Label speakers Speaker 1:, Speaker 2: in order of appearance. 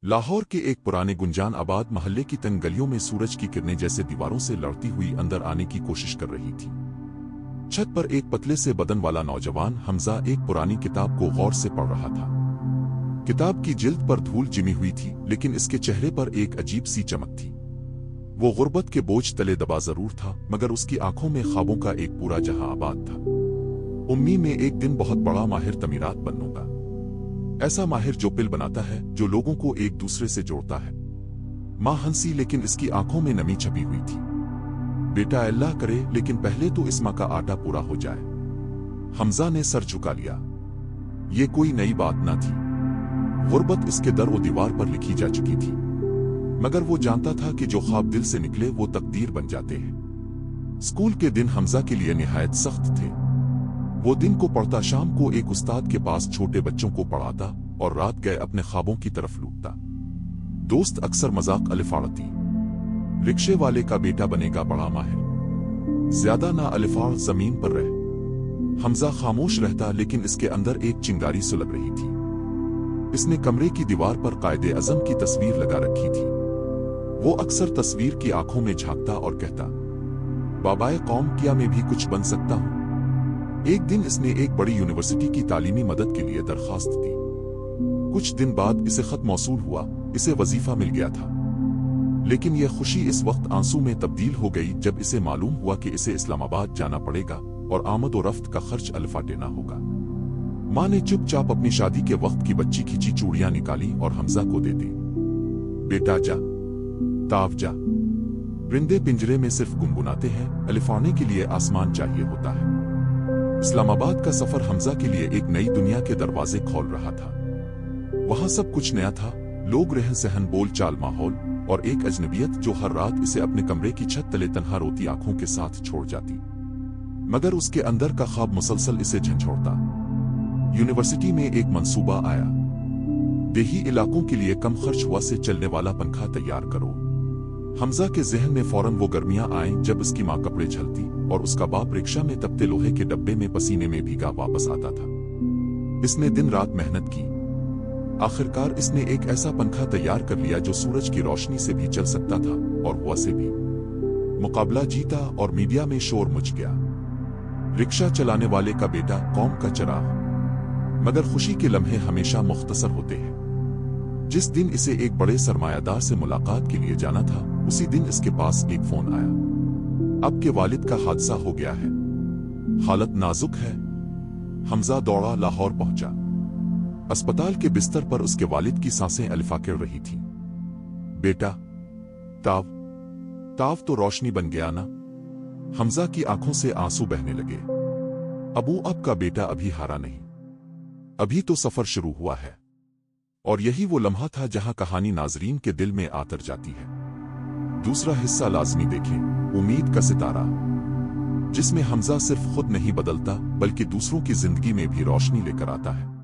Speaker 1: لاہور کے ایک پرانے گنجان آباد محلے کی تنگ گلیوں میں سورج کی کرنیں جیسے دیواروں سے لڑتی ہوئی اندر آنے کی کوشش کر رہی تھی۔ چھت پر ایک پتلے سے بدن والا نوجوان حمزہ ایک پرانی کتاب کو غور سے پڑھ رہا تھا۔ کتاب کی جلد پر دھول جمی ہوئی تھی، لیکن اس کے چہرے پر ایک عجیب سی چمک تھی۔ وہ غربت کے بوجھ تلے دبا ضرور تھا، مگر اس کی آنکھوں میں خوابوں کا ایک پورا جہاں آباد تھا۔ امی میں ایک دن بہت بڑا ماہر تعمیرات بنوں گا، ایسا ماہر جو پل بناتا ہے، جو لوگوں کو ایک دوسرے سے جوڑتا ہے۔ ماں ہنسی، لیکن اس کی آنکھوں میں نمی چھپی ہوئی تھی۔ بیٹا اللہ کرے، لیکن پہلے تو اس ماں کا آٹا پورا ہو جائے۔ حمزہ نے سر جھکا لیا۔ یہ کوئی نئی بات نہ تھی، غربت اس کے در و دیوار پر لکھی جا چکی تھی، مگر وہ جانتا تھا کہ جو خواب دل سے نکلے وہ تقدیر بن جاتے ہیں۔ اسکول کے دن حمزہ کے لیے نہایت سخت تھے۔ وہ دن کو پڑھتا، شام کو ایک استاد کے پاس چھوٹے بچوں کو پڑھاتا اور رات گئے اپنے خوابوں کی طرف لوٹتا۔ دوست اکثر مذاق الفاڑتی، رکشے والے کا بیٹا بنے گا بڑا ماہر، زیادہ نہ الفاڑ، زمین پر رہ۔ حمزہ خاموش رہتا، لیکن اس کے اندر ایک چنگاری سلگ رہی تھی۔ اس نے کمرے کی دیوار پر قائد اعظم کی تصویر لگا رکھی تھی۔ وہ اکثر تصویر کی آنکھوں میں جھانکتا اور کہتا، بابائے قوم، کیا میں بھی کچھ بن سکتا ہوں؟ ایک دن اس نے ایک بڑی یونیورسٹی کی تعلیمی مدد کے لیے درخواست دی۔ کچھ دن بعد اسے خط موصول ہوا، اسے وظیفہ مل گیا تھا۔ لیکن یہ خوشی اس وقت آنسو میں تبدیل ہو گئی جب اسے معلوم ہوا کہ اسے اسلام آباد جانا پڑے گا اور آمد و رفت کا خرچ الفا دینا ہوگا۔ ماں نے چپ چاپ اپنی شادی کے وقت کی بچی کھینچی چوڑیاں نکالی اور حمزہ کو دے دی۔ بیٹا جا، تاو جا، پرندے پنجرے میں صرف گنگناتے ہیں، الفانے کے لیے آسمان چاہیے ہوتا ہے۔ اسلام آباد کا سفر حمزہ کے لیے ایک نئی دنیا کے دروازے کھول رہا تھا۔ وہاں سب کچھ نیا تھا، لوگ، رہن سہن، بول چال، ماحول، اور ایک اجنبیت جو ہر رات اسے اپنے کمرے کی چھت تلے تنہا روتی آنکھوں کے ساتھ چھوڑ جاتی۔ مگر اس کے اندر کا خواب مسلسل اسے جھنجھوڑتا۔ یونیورسٹی میں ایک منصوبہ آیا، دیہی علاقوں کے لیے کم خرچ ہوا سے چلنے والا پنکھا تیار کرو۔ حمزہ کے ذہن میں فوراً وہ گرمیاں آئیں جب اس کی ماں کپڑے جھلتی اور اس کا باپ رکشہ میں تپتے لوہے کے ڈبے میں پسینے میں بھیگا واپس آتا تھا۔ اس نے دن رات محنت کی، آخرکار اس نے ایک ایسا پنکھا تیار کر لیا جو سورج کی روشنی سے بھی چل سکتا تھا اور ہوا سے بھی۔ مقابلہ جیتا اور میڈیا میں شور مچ گیا، رکشہ چلانے والے کا بیٹا، قوم کا چراغ۔ مگر خوشی کے لمحے ہمیشہ مختصر ہوتے ہیں۔ جس دن اسے ایک بڑے سرمایہ دار سے ملاقات کے لیے جانا تھا، اسی دن اس کے پاس ایک فون آیا۔ اب کے والد کا حادثہ ہو گیا ہے، حالت نازک ہے۔ حمزہ دوڑا، لاہور پہنچا۔ اسپتال کے بستر پر اس کے والد کی سانسیں الفا کر رہی تھیں۔ بیٹا، تاو، تاو تو روشنی بن گیا نا؟ حمزہ کی آنکھوں سے آنسو بہنے لگے۔ ابو، اب کا بیٹا ابھی ہارا نہیں، ابھی تو سفر شروع ہوا ہے۔ اور یہی وہ لمحہ تھا جہاں کہانی ناظرین کے دل میں آتر جاتی ہے۔ دوسرا حصہ لازمی دیکھیں، امید کا ستارہ، جس میں حمزہ صرف خود نہیں بدلتا بلکہ دوسروں کی زندگی میں بھی روشنی لے کر آتا ہے۔